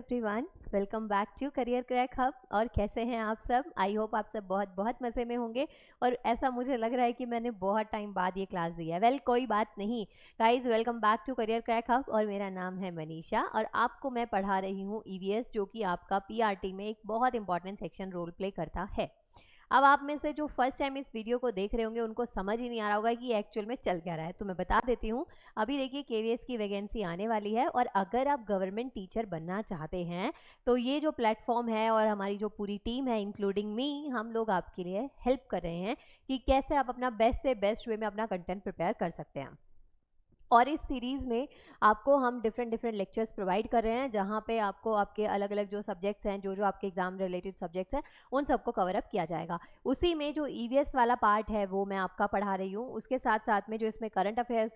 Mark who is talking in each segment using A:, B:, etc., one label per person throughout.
A: Everyone, welcome back to career crack hub. और कैसे हैं आप सब? आई होप आप सब बहुत बहुत मज़े में होंगे। और ऐसा मुझे लग रहा है कि मैंने बहुत टाइम बाद ये क्लास दी है। वेल कोई बात नहीं guys, welcome back to career crack hub और मेरा नाम है मनीषा और आपको मैं पढ़ा रही हूँ ईवीएस, जो कि आपका पीआरटी में एक बहुत इंपॉर्टेंट सेक्शन रोल प्ले करता है। अब आप में से जो फर्स्ट टाइम इस वीडियो को देख रहे होंगे उनको समझ ही नहीं आ रहा होगा कि एक्चुअल में चल क्या रहा है, तो मैं बता देती हूँ। अभी देखिए केवीएस की वैकेंसी आने वाली है और अगर आप गवर्नमेंट टीचर बनना चाहते हैं तो ये जो प्लेटफॉर्म है और हमारी जो पूरी टीम है इंक्लूडिंग मी, हम लोग आपके लिए हेल्प कर रहे हैं कि कैसे आप अपना बेस्ट से बेस्ट वे में अपना कंटेंट प्रिपेयर कर सकते हैं। और इस सीरीज़ में आपको हम डिफरेंट लेक्चर्स प्रोवाइड कर रहे हैं, जहाँ पे आपको आपके अलग अलग जो सब्जेक्ट्स हैं, जो आपके एग्जाम रिलेटेड सब्जेक्ट्स हैं, उन सबको कवर अप किया जाएगा। उसी में जो ईवीएस वाला पार्ट है वो मैं आपका पढ़ा रही हूँ, उसके साथ साथ में जो इसमें करंट अफेयर्स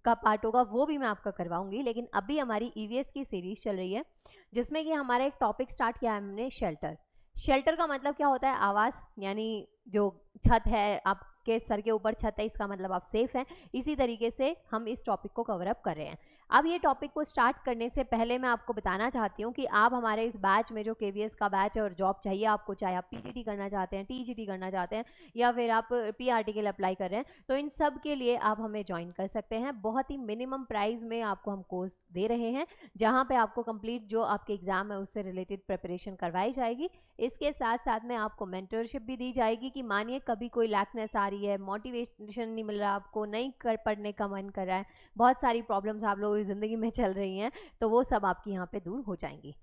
A: का पार्ट होगा वो भी मैं आपका करवाऊंगी। लेकिन अभी हमारी ईवीएस की सीरीज चल रही है जिसमें कि हमारा एक टॉपिक स्टार्ट किया है हमने, शेल्टर। शेल्टर का मतलब क्या होता है? आवास, यानी जो छत है, आपके सर के ऊपर छत है, इसका मतलब आप सेफ हैं। इसी तरीके से हम इस टॉपिक को कवर अप कर रहे हैं। अब ये टॉपिक को स्टार्ट करने से पहले मैं आपको बताना चाहती हूँ कि आप हमारे इस बैच में, जो केवीएस का बैच है और जॉब चाहिए आपको, चाहे आप पीजीटी करना चाहते हैं, टीजीटी करना चाहते हैं या फिर आप पीआरटी के लिए अप्लाई कर रहे हैं, तो इन सब के लिए आप हमें ज्वाइन कर सकते हैं। बहुत ही मिनिमम प्राइस में आपको हम कोर्स दे रहे हैं, जहाँ पे आपको कंप्लीट जो आपके एग्जाम है उससे रिलेटेड प्रिपरेशन करवाई जाएगी। इसके साथ साथ में आपको मेंटरशिप भी दी जाएगी कि मानिए कभी कोई लैकनेस आ रही है, मोटिवेशन नहीं मिल रहा, आपको नहीं कर पढ़ने का मन कर रहा है, बहुत सारी प्रॉब्लम्स आप लोगों की ज़िंदगी में चल रही हैं, तो वो सब आपकी यहाँ पे दूर हो जाएंगी।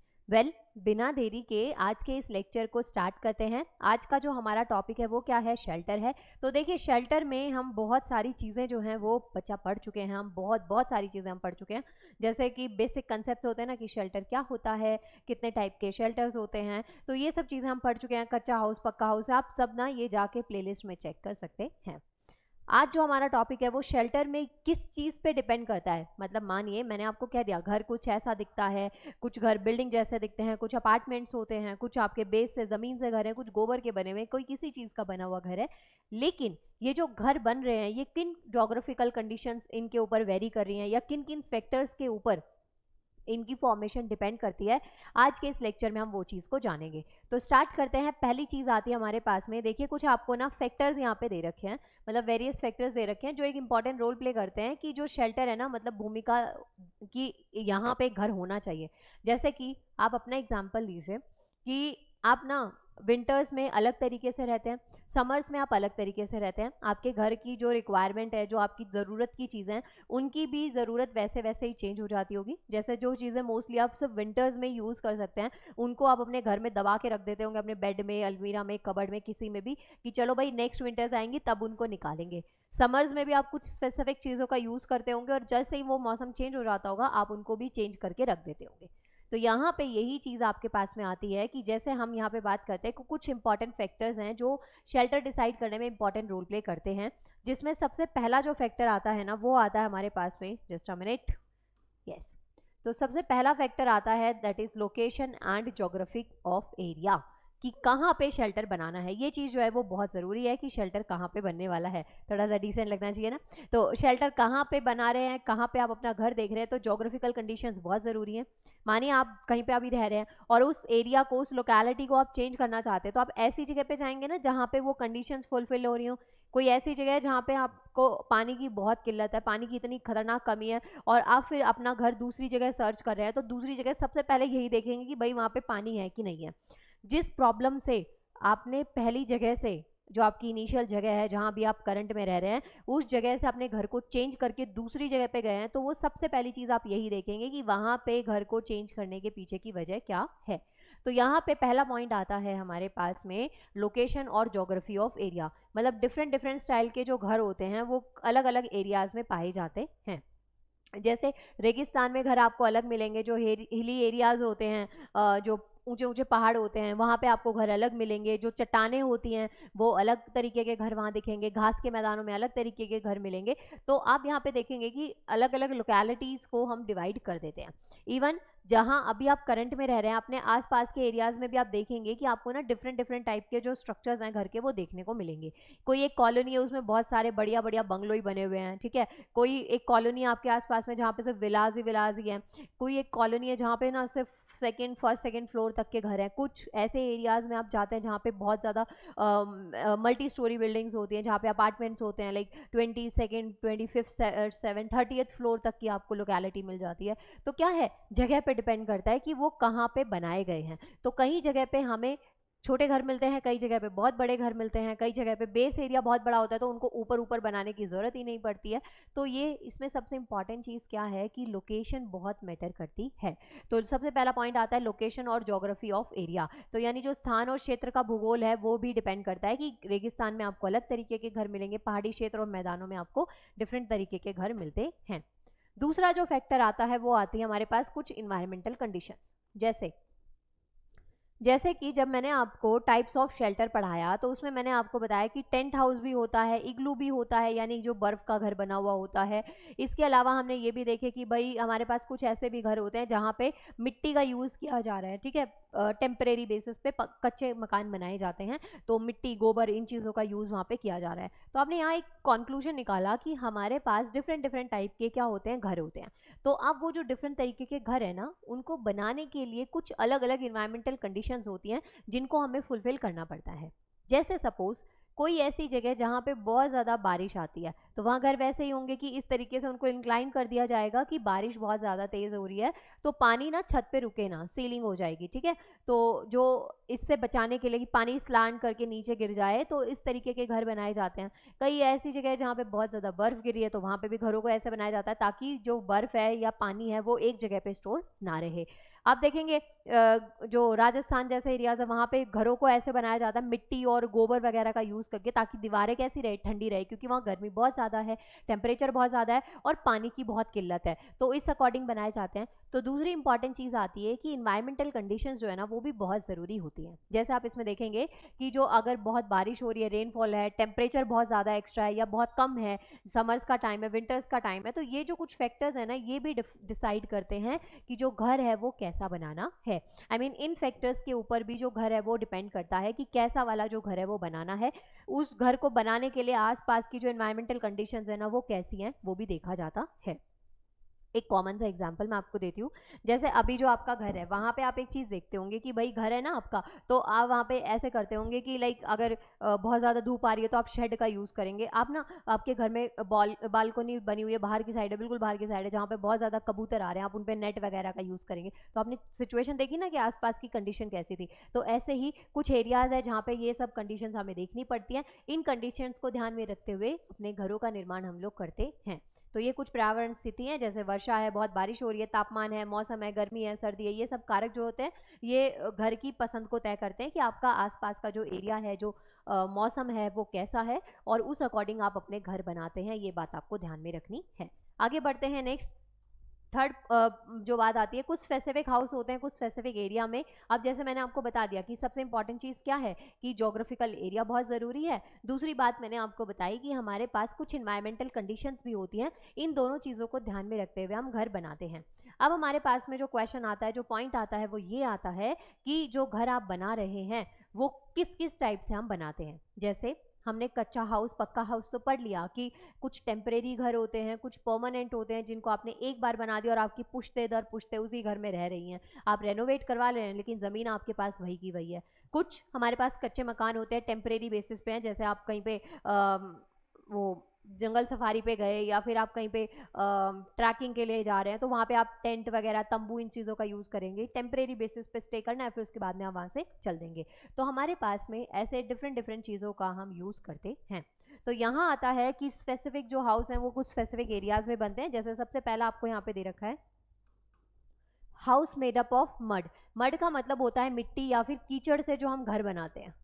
A: बिना देरी के आज के इस लेक्चर को स्टार्ट करते हैं। आज का जो हमारा टॉपिक है वो क्या है? शेल्टर है। तो देखिए शेल्टर में हम बहुत सारी चीज़ें जो हैं वो बच्चा पढ़ चुके हैं, हम बहुत सारी चीज़ें हम पढ़ चुके हैं। जैसे कि बेसिक कंसेप्ट होते हैं ना कि शेल्टर क्या होता है, कितने टाइप के शेल्टर्स होते हैं, तो ये सब चीज़ें हम पढ़ चुके हैं। कच्चा हाउस, पक्का हाउस, आप सब ना ये जाके प्लेलिस्ट में चेक कर सकते हैं। आज जो हमारा टॉपिक है वो शेल्टर में किस चीज़ पे डिपेंड करता है। मतलब मानिए मैंने आपको कह दिया घर कुछ ऐसा दिखता है, कुछ घर बिल्डिंग जैसे दिखते हैं, कुछ अपार्टमेंट्स होते हैं, कुछ आपके बेस से ज़मीन से घर है, कुछ गोबर के बने हुए, कोई किसी चीज़ का बना हुआ घर है। लेकिन ये जो घर बन रहे हैं ये किन जोग्राफिकल कंडीशंस इनके ऊपर वेरी कर रही हैं या किन किन फैक्टर्स के ऊपर इनकी फॉर्मेशन डिपेंड करती है, आज के इस लेक्चर में हम वो चीज़ को जानेंगे। तो स्टार्ट करते हैं। पहली चीज़ आती है हमारे पास में, देखिए कुछ आपको ना फैक्टर्स यहाँ पे दे रखे हैं, मतलब वेरियस फैक्टर्स दे रखे हैं जो एक इंपॉर्टेंट रोल प्ले करते हैं कि जो शेल्टर है ना, मतलब भूमिका की यहाँ पे घर होना चाहिए। जैसे कि आप अपना एग्जाम्पल लीजिए कि आप ना विंटर्स में अलग तरीके से रहते हैं, समर्स में आप अलग तरीके से रहते हैं, आपके घर की जो रिक्वायरमेंट है, जो आपकी ज़रूरत की चीज़ें हैं, उनकी भी ज़रूरत वैसे वैसे ही चेंज हो जाती होगी। जैसे जो चीज़ें मोस्टली आप सिर्फ विंटर्स में यूज़ कर सकते हैं, उनको आप अपने घर में दबा के रख देते होंगे, अपने बेड में, अलमीरा में, कबर्ड में, किसी में भी, कि चलो भाई नेक्स्ट विंटर्स आएंगी तब उनको निकालेंगे। समर्स में भी आप कुछ स्पेसिफिक चीज़ों का यूज़ करते होंगे और जैसे ही वो मौसम चेंज हो जाता होगा आप उनको भी चेंज करके रख देते होंगे। तो यहाँ पे यही चीज़ आपके पास में आती है कि जैसे हम यहाँ पे बात करते हैं कि कुछ इंपॉर्टेंट फैक्टर्स हैं जो शेल्टर डिसाइड करने में इंपॉर्टेंट रोल प्ले करते हैं, जिसमें सबसे पहला जो फैक्टर आता है ना वो आता है हमारे पास में, जस्ट अ मिनट, यस। तो सबसे पहला फैक्टर आता है that is location and geographic of area, कि कहाँ पे शेल्टर बनाना है। ये चीज़ जो है वो बहुत ज़रूरी है कि शेल्टर कहाँ पे बनने वाला है, थोड़ा सा डिसेंट लगना चाहिए ना। तो शेल्टर कहाँ पे बना रहे हैं, कहाँ पे आप अपना घर देख रहे हैं, तो ज्योग्राफिकल कंडीशंस बहुत ज़रूरी हैं। मानिए आप कहीं पे अभी रह रहे हैं और उस एरिया को, उस लोकेलिटी को आप चेंज करना चाहते हैं, तो आप ऐसी जगह पे जाएंगे ना जहाँ पे वो कंडीशंस फुलफिल हो रही हो। कोई ऐसी जगह है जहाँ पे आपको पानी की बहुत किल्लत है, पानी की इतनी खतरनाक कमी है, और आप फिर अपना घर दूसरी जगह सर्च कर रहे हैं, तो दूसरी जगह सबसे पहले यही देखेंगे कि भाई वहाँ पे पानी है कि नहीं है। जिस प्रॉब्लम से आपने पहली जगह से, जो आपकी इनिशियल जगह है जहाँ भी आप करंट में रह रहे हैं, उस जगह से अपने घर को चेंज करके दूसरी जगह पे गए हैं, तो वो सबसे पहली चीज़ आप यही देखेंगे कि वहाँ पे घर को चेंज करने के पीछे की वजह क्या है। तो यहाँ पे पहला पॉइंट आता है हमारे पास में, लोकेशन और ज्योग्राफी ऑफ एरिया। मतलब डिफरेंट स्टाइल के जो घर होते हैं वो अलग अलग एरियाज में पाए जाते हैं। जैसे रेगिस्तान में घर आपको अलग मिलेंगे, जो हिली एरियाज होते हैं, जो ऊंचे ऊंचे पहाड़ होते हैं, वहाँ पे आपको घर अलग मिलेंगे। जो चट्टानें होती हैं वो अलग तरीके के घर वहाँ दिखेंगे, घास के मैदानों में अलग तरीके के घर मिलेंगे। तो आप यहाँ पे देखेंगे कि अलग अलग लोकेलिटीज़ को हम डिवाइड कर देते हैं। इवन जहाँ अभी आप करंट में रह रहे हैं, अपने आसपास के एरियाज में भी आप देखेंगे कि आपको ना डिफरेंट टाइप के जो स्ट्रक्चर्स हैं घर के वो देखने को मिलेंगे। कोई एक कॉलोनी है उसमें बहुत सारे बढ़िया बढ़िया बंगलो ही बने हुए हैं, ठीक है। कोई एक कॉलोनी आपके आसपास में जहाँ पे सिर्फ विलाज ही हैं। कोई एक कॉलोनी है जहाँ पे ना सिर्फ फर्स्ट सेकंड फ्लोर तक के घर हैं। कुछ ऐसे एरियाज में आप जाते हैं जहाँ पे बहुत ज़्यादा मल्टी स्टोरी बिल्डिंग्स होती हैं, जहाँ पे अपार्टमेंट्स होते हैं, like 22nd 25th 7th 30th floor तक की आपको लोकेलिटी मिल जाती है। तो क्या है, जगह पे डिपेंड करता है कि वो कहाँ पे बनाए गए हैं। तो कहीं जगह पे हमें छोटे घर मिलते हैं, कई जगह पे बहुत बड़े घर मिलते हैं, कई जगह पे बेस एरिया बहुत बड़ा होता है तो उनको ऊपर ऊपर बनाने की ज़रूरत ही नहीं पड़ती है। तो ये इसमें सबसे इंपॉर्टेंट चीज़ क्या है कि लोकेशन बहुत मैटर करती है। तो सबसे पहला पॉइंट आता है लोकेशन और ज्योग्राफी ऑफ एरिया। तो यानी जो स्थान और क्षेत्र का भूगोल है वो भी डिपेंड करता है कि रेगिस्तान में आपको अलग तरीके के घर मिलेंगे, पहाड़ी क्षेत्र और मैदानों में आपको डिफरेंट तरीके के घर मिलते हैं। दूसरा जो फैक्टर आता है वो आती है हमारे पास कुछ इन्वायरमेंटल कंडीशंस। जैसे कि जब मैंने आपको टाइप्स ऑफ शेल्टर पढ़ाया तो उसमें मैंने आपको बताया कि टेंट हाउस भी होता है, इग्लू भी होता है, यानी जो बर्फ का घर बना हुआ होता है। इसके अलावा हमने ये भी देखे कि भाई हमारे पास कुछ ऐसे भी घर होते हैं जहाँ पे मिट्टी का यूज़ किया जा रहा है, ठीक है, टेम्परेरी बेसिस पे कच्चे मकान बनाए जाते हैं, तो मिट्टी गोबर इन चीज़ों का यूज़ वहाँ पे किया जा रहा है। तो आपने यहाँ एक कंक्लूजन निकाला कि हमारे पास डिफरेंट डिफरेंट टाइप के क्या होते हैं, घर होते हैं। तो अब वो जो डिफरेंट तरीके के घर है ना, उनको बनाने के लिए कुछ अलग अलग इन्वायरमेंटल कंडीशंस होती हैं जिनको हमें फुलफिल करना पड़ता है। जैसे सपोज कोई ऐसी जगह जहाँ पे बहुत ज़्यादा बारिश आती है, तो वहाँ घर वैसे ही होंगे कि इस तरीके से उनको इंक्लाइन कर दिया जाएगा कि बारिश बहुत ज़्यादा तेज़ हो रही है तो पानी ना छत पे रुके ना, सीलिंग हो जाएगी, ठीक है। तो जो इससे बचाने के लिए कि पानी स्लांट करके नीचे गिर जाए, तो इस तरीके के घर बनाए जाते हैं। कई ऐसी जगह जहाँ पे बहुत ज़्यादा बर्फ़ गिरी है तो वहाँ पे भी घरों को ऐसे बनाया जाता है ताकि जो बर्फ़ है या पानी है वो एक जगह पे स्टोर ना रहे। आप देखेंगे जो राजस्थान जैसे एरियाज है वहाँ पे घरों को ऐसे बनाया जाता है मिट्टी और गोबर वगैरह का यूज़ करके, ताकि दीवारें कैसी रहे, ठंडी रहे, क्योंकि वहाँ गर्मी बहुत ज़्यादा है, टेम्परेचर बहुत ज़्यादा है और पानी की बहुत किल्लत है, तो इस अकॉर्डिंग बनाए जाते हैं। तो दूसरी इंपॉर्टेंट चीज़ आती है कि इन्वायरमेंटल कंडीशंस जो है ना वो भी बहुत ज़रूरी होती हैं। जैसे आप इसमें देखेंगे कि जो अगर बहुत बारिश हो रही है, रेनफॉल है, टेम्परेचर बहुत ज़्यादा एक्स्ट्रा है या बहुत कम है, समर्स का टाइम है, विंटर्स का टाइम है, तो ये जो कुछ फैक्टर्स है ना ये भी डिसाइड करते हैं कि जो घर है वो कैसा बनाना है। आई मीन इन फैक्टर्स के ऊपर भी जो घर है वो डिपेंड करता है कि कैसा वाला जो घर है वो बनाना है। उस घर को बनाने के लिए आसपास की जो एनवायरमेंटल कंडीशंस है ना वो कैसी हैं वो भी देखा जाता है। एक कॉमन सा एग्जांपल मैं आपको देती हूँ। जैसे अभी जो आपका घर है वहाँ पे आप एक चीज़ देखते होंगे कि भाई घर है ना आपका, तो आप वहाँ पे ऐसे करते होंगे कि लाइक अगर बहुत ज़्यादा धूप आ रही है तो आप शेड का यूज़ करेंगे। आप ना आपके घर में बालकनी बनी हुई है, बाहर की साइड है, बिल्कुल बाहर की साइड है, जहाँ पे बहुत ज़्यादा कबूतर आ रहे हैं, आप उन पर नेट वगैरह का यूज़ करेंगे। तो आपने सिचुएशन देखी ना कि आसपास की कंडीशन कैसी थी। तो ऐसे ही कुछ एरियाज़ है जहाँ पे ये सब कंडीशन हमें देखनी पड़ती हैं। इन कंडीशंस को ध्यान में रखते हुए अपने घरों का निर्माण हम लोग करते हैं। तो ये कुछ पर्यावरण स्थिति है, जैसे वर्षा है, बहुत बारिश हो रही है, तापमान है, मौसम है, गर्मी है, सर्दी है, ये सब कारक जो होते हैं ये घर की पसंद को तय करते हैं कि आपका आसपास का जो एरिया है, जो मौसम है वो कैसा है, और उस अकॉर्डिंग आप अपने घर बनाते हैं। ये बात आपको ध्यान में रखनी है। आगे बढ़ते हैं नेक्स्ट। थर्ड जो बात आती है, कुछ स्पेसिफिक हाउस होते हैं कुछ स्पेसिफिक एरिया में। अब जैसे मैंने आपको बता दिया कि सबसे इंपॉर्टेंट चीज़ क्या है कि जोग्राफिकल एरिया बहुत ज़रूरी है। दूसरी बात मैंने आपको बताई कि हमारे पास कुछ इन्वायरमेंटल कंडीशंस भी होती हैं। इन दोनों चीज़ों को ध्यान में रखते हुए हम घर बनाते हैं। अब हमारे पास में जो क्वेश्चन आता है, जो पॉइंट आता है, वो ये आता है कि जो घर आप बना रहे हैं वो किस किस टाइप से हम बनाते हैं। जैसे हमने कच्चा हाउस, पक्का हाउस तो पढ़ लिया कि कुछ टेम्परेरी घर होते हैं, कुछ परमानेंट होते हैं जिनको आपने एक बार बना दिया और आपकी पुश्ते दर पुश्ते उसी घर में रह रही हैं। आप रेनोवेट करवा ले रहे हैं लेकिन ज़मीन आपके पास वही की वही है। कुछ हमारे पास कच्चे मकान होते हैं, टेम्परेरी बेसिस पे हैं, जैसे आप कहीं पे वो जंगल सफारी पे गए या फिर आप कहीं पे ट्रैकिंग के लिए जा रहे हैं तो वहाँ पे आप टेंट वगैरह, तंबू, इन चीज़ों का यूज़ करेंगे। टेम्परेरी बेसिस पे स्टे करना है, फिर उसके बाद में आप वहाँ से चल देंगे। तो हमारे पास में ऐसे डिफरेंट डिफरेंट चीज़ों का हम यूज़ करते हैं। तो यहाँ आता है कि स्पेसिफिक जो हाउस हैं वो कुछ स्पेसिफिक एरियाज में बनते हैं। जैसे सबसे पहला आपको यहाँ पे दे रखा है house made up of mud. Mud का मतलब होता है मिट्टी या फिर कीचड़ से जो हम घर बनाते हैं।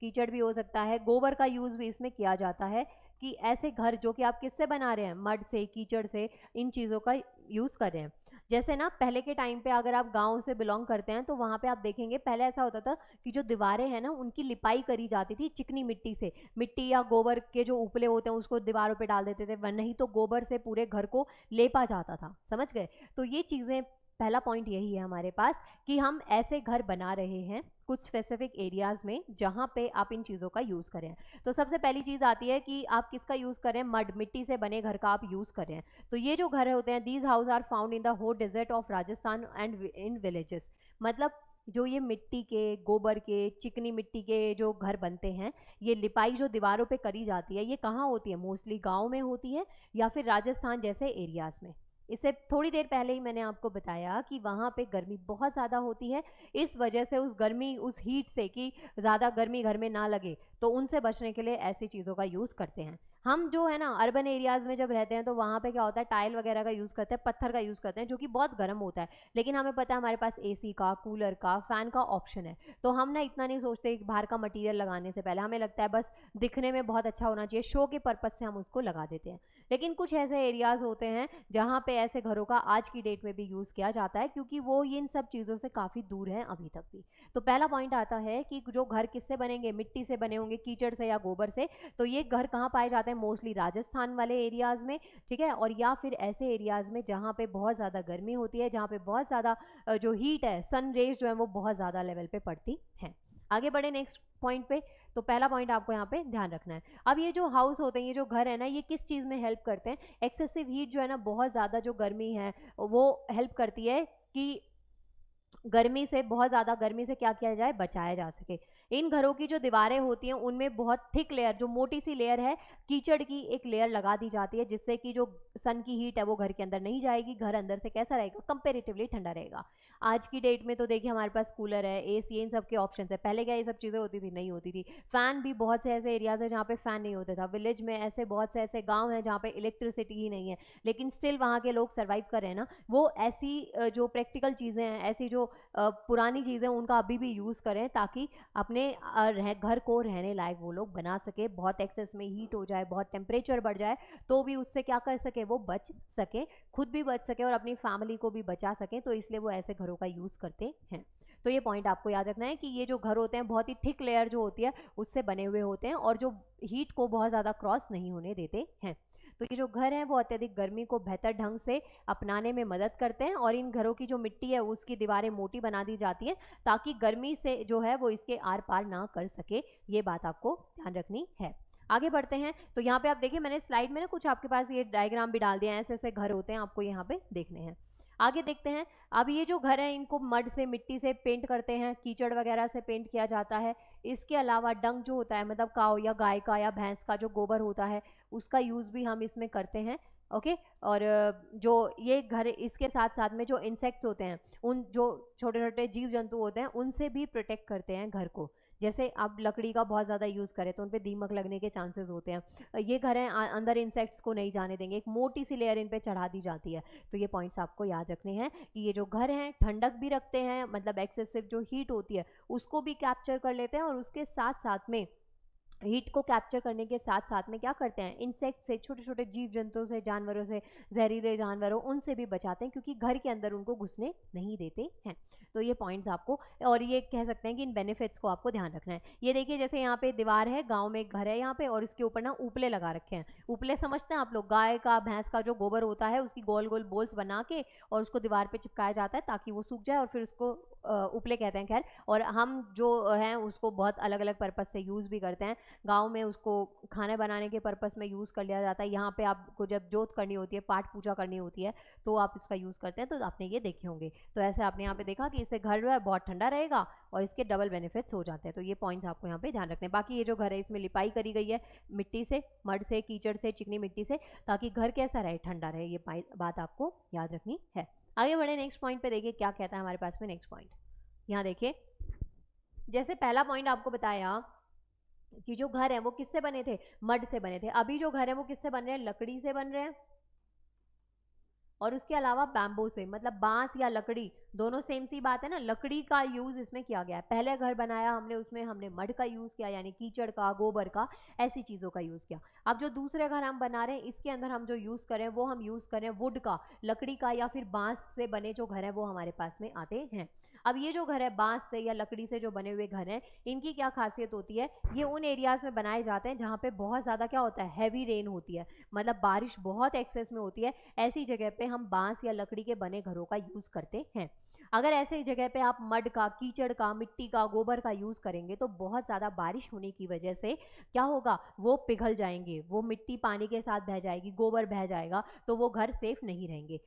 A: कीचड़ भी हो सकता है, गोबर का यूज़ भी इसमें किया जाता है कि ऐसे घर जो कि आप किससे बना रहे हैं, मड से, कीचड़ से, इन चीज़ों का यूज़ कर रहे हैं। जैसे ना पहले के टाइम पे अगर आप गांव से बिलोंग करते हैं तो वहाँ पे आप देखेंगे पहले ऐसा होता था कि जो दीवारें हैं ना उनकी लिपाई करी जाती थी चिकनी मिट्टी से। मिट्टी या गोबर के जो उपले होते हैं उसको दीवारों पे डाल देते थे, वरना नहीं तो गोबर से पूरे घर को लेपा जाता था। समझ गए? तो ये चीज़ें पहला पॉइंट यही है हमारे पास कि हम ऐसे घर बना रहे हैं कुछ स्पेसिफिक एरियाज में जहां पे आप इन चीज़ों का यूज़ करें। तो सबसे पहली चीज़ आती है कि आप किसका यूज़ करें, मड, मिट्टी से बने घर का आप यूज़ करें। तो ये जो घर होते हैं, these house are found in the hot desert of Rajasthan and in villages. मतलब जो ये मिट्टी के, गोबर के, चिकनी मिट्टी के जो घर बनते हैं, ये लिपाई जो दीवारों पे करी जाती है, ये कहाँ होती है, मोस्टली गाँव में होती है या फिर राजस्थान जैसे एरियाज में। इससे थोड़ी देर पहले ही मैंने आपको बताया कि वहाँ पे गर्मी बहुत ज़्यादा होती है, इस वजह से उस गर्मी, उस हीट से कि ज़्यादा गर्मी घर में ना लगे, तो उनसे बचने के लिए ऐसी चीज़ों का यूज़ करते हैं। हम जो है ना अर्बन एरियाज़ में जब रहते हैं तो वहाँ पे क्या होता है, टाइल वगैरह का यूज़ करते हैं, पत्थर का यूज़ करते हैं, जो कि बहुत गर्म होता है। लेकिन हमें पता है हमारे पास एसी का, कूलर का, फ़ैन का ऑप्शन है, तो हम ना इतना नहीं सोचते बाहर का मटीरियल लगाने से पहले। हमें लगता है बस दिखने में बहुत अच्छा होना चाहिए, शो के पर्पज़ से हम उसको लगा देते हैं। लेकिन कुछ ऐसे एरियाज़ होते हैं जहाँ पे ऐसे घरों का आज की डेट में भी यूज़ किया जाता है, क्योंकि वो इन सब चीज़ों से काफ़ी दूर हैं अभी तक भी। तो पहला पॉइंट आता है कि जो घर किससे बनेंगे, मिट्टी से बने होंगे, कीचड़ से या गोबर से। तो ये घर कहाँ पाए जाते हैं, मोस्टली राजस्थान वाले एरियाज़ में, ठीक है, और या फिर ऐसे एरियाज़ में जहाँ पे बहुत ज़्यादा गर्मी होती है, जहाँ पे बहुत ज़्यादा जो हीट है, सन रेज जो है वो बहुत ज़्यादा लेवल पे पड़ती है। आगे बढ़े नेक्स्ट पॉइंट पे। तो पहला पॉइंट आपको यहाँ पे ध्यान रखना है। अब ये जो हाउस होते हैं, ये जो घर है ना, ये किस चीज़ में हेल्प करते हैं, एक्सेसिव हीट जो है ना, बहुत ज़्यादा जो गर्मी है वो हेल्प करती है कि गर्मी से, बहुत ज़्यादा गर्मी से क्या किया जाए, बचाया जा सके। इन घरों की जो दीवारें होती हैं उनमें बहुत थिक लेयर, जो मोटी सी लेयर है, कीचड़ की एक लेयर लगा दी जाती है, जिससे कि जो सन की हीट है वो घर के अंदर नहीं जाएगी, घर अंदर से कैसा रहेगा, कंपेरेटिवली ठंडा रहेगा। आज की डेट में तो देखिए हमारे पास कूलर है, एसी, इन सब के ऑप्शन है। पहले क्या ये सब चीज़ें होती थी, नहीं होती थी। फैन भी बहुत से ऐसे एरियाज है जहाँ पे फैन नहीं होता था। विलेज में ऐसे बहुत से ऐसे गाँव हैं जहाँ पे इलेक्ट्रिसिटी ही नहीं है, लेकिन स्टिल वहाँ के लोग सर्वाइव कर रहे हैं ना। वो ऐसी जो प्रैक्टिकल चीज़ें हैं, ऐसी जो पुरानी चीज़ें, उनका अभी भी यूज़ करें, ताकि अपने घर को रहने लायक वो लोग बना सके। बहुत एक्सेस में हीट हो जाए, बहुत टेम्परेचर बढ़ जाए, तो भी उससे क्या कर सके, वो बच सके, खुद भी बच सके और अपनी फैमिली को भी बचा सके। तो इसलिए वो ऐसे घरों का यूज़ करते हैं। तो ये पॉइंट आपको याद रखना है कि ये जो घर होते हैं बहुत ही थिक लेयर जो होती है उससे बने हुए होते हैं, और जो हीट को बहुत ज़्यादा क्रॉस नहीं होने देते हैं। तो ये जो घर हैं वो अत्यधिक गर्मी को बेहतर ढंग से अपनाने में मदद करते हैं, और इन घरों की जो मिट्टी है उसकी दीवारें मोटी बना दी जाती है, ताकि गर्मी से जो है वो इसके आर पार ना कर सके। ये बात आपको ध्यान रखनी है। आगे बढ़ते हैं। तो यहाँ पे आप देखिए, मैंने स्लाइड में ना कुछ आपके पास ये डायग्राम भी डाल दिया है, ऐसे ऐसे घर होते हैं, आपको यहाँ पे देखने हैं। आगे देखते हैं। अब ये जो घर है इनको मड से, मिट्टी से पेंट करते हैं, कीचड़ वगैरह से पेंट किया जाता है। इसके अलावा डंग जो होता है, मतलब काऊ या गाय का या भैंस का जो गोबर होता है, उसका यूज़ भी हम इसमें करते हैं। ओके। और जो ये घर, इसके साथ साथ में जो इंसेक्ट्स होते हैं, उन जो छोटे छोटे जीव जंतु होते हैं, उनसे भी प्रोटेक्ट करते हैं घर को। जैसे आप लकड़ी का बहुत ज़्यादा यूज़ करें तो उन पे दीमक लगने के चांसेस होते हैं। ये घर है, अंदर इंसेक्ट्स को नहीं जाने देंगे, एक मोटी सी लेयर इन पे चढ़ा दी जाती है। तो ये पॉइंट्स आपको याद रखने हैं कि ये जो घर हैं ठंडक भी रखते हैं, मतलब एक्सेसिव जो हीट होती है उसको भी कैप्चर कर लेते हैं, और उसके साथ साथ में हीट को कैप्चर करने के साथ साथ में क्या करते हैं, इंसेक्ट से, छोटे छोटे जीव जंतुओं से, जानवरों से, जहरीले जानवरों, उनसे भी बचाते हैं, क्योंकि घर के अंदर उनको घुसने नहीं देते हैं। तो ये पॉइंट्स आपको, और ये कह सकते हैं कि इन बेनिफिट्स को आपको ध्यान रखना है। ये देखिए, जैसे यहाँ पे दीवार है, गांव में एक घर है यहाँ पे, और इसके ऊपर ना उपले लगा रखे हैं। उपले समझते हैं आप लोग, गाय का, भैंस का जो गोबर होता है उसकी गोल गोल बोल्स बना के और उसको दीवार पे चिपकाया जाता है ताकि वो सूख जाए, और फिर उसको उपले कहते हैं। खैर, और हम जो हैं उसको बहुत अलग अलग पर्पज़ से यूज़ भी करते हैं। गाँव में उसको खाने बनाने के पर्पस में यूज़ कर लिया जाता है। यहाँ पे आपको जब जोत करनी होती है, पाठ पूजा करनी होती है, तो आप इसका यूज़ करते हैं। तो आपने ये देखे होंगे। तो ऐसे आपने यहाँ पे देखा कि इससे घर जो है बहुत ठंडा रहेगा, और इसके डबल बेनिफिट्स हो जाते हैं। तो ये पॉइंट्स आपको यहाँ पे ध्यान रखने हैं। बाकी ये जो घर है इसमें लिपाई करी गई है मिट्टी से, मड से, कीचड़ से, चिकनी मिट्टी से, ताकि घर कैसा रहे, ठंडा रहे। ये बात आपको याद रखनी है। आगे बढ़े नेक्स्ट पॉइंट पे, देखिए क्या कहता है हमारे पास में नेक्स्ट पॉइंट। यहाँ देखिए, जैसे पहला पॉइंट आपको बताया कि जो घर है वो किससे बने थे, मड से बने थे। अभी जो घर है वो किससे बन रहे हैं, लकड़ी से बन रहे हैं, और उसके अलावा बैम्बू से, मतलब बांस या लकड़ी, दोनों सेम सी बात है ना। लकड़ी का यूज इसमें किया गया है। पहले घर बनाया हमने, उसमें हमने मड का यूज किया, यानी कीचड़ का, गोबर का, ऐसी चीजों का यूज किया। अब जो दूसरे घर हम बना रहे हैं, इसके अंदर हम जो यूज करें वो हम यूज करें वुड का, लकड़ी का, या फिर बांस से बने जो घर है वो हमारे पास में आते हैं। अब ये जो घर है बांस से या लकड़ी से जो बने हुए घर हैं, इनकी क्या खासियत होती है, ये उन एरियाज में बनाए जाते हैं जहाँ पे बहुत ज़्यादा क्या होता है, हैवी रेन होती है, मतलब बारिश बहुत एक्सेस में होती है। ऐसी जगह पे हम बांस या लकड़ी के बने घरों का यूज़ करते हैं। अगर ऐसे जगह पे आप मड का, कीचड़ का, मिट्टी का, गोबर का यूज़ करेंगे तो बहुत ज़्यादा बारिश होने की वजह से क्या होगा, वो पिघल जाएंगे, वो मिट्टी पानी के साथ बह जाएगी, गोबर बह जाएगा, तो वो घर सेफ नहीं रहेंगे।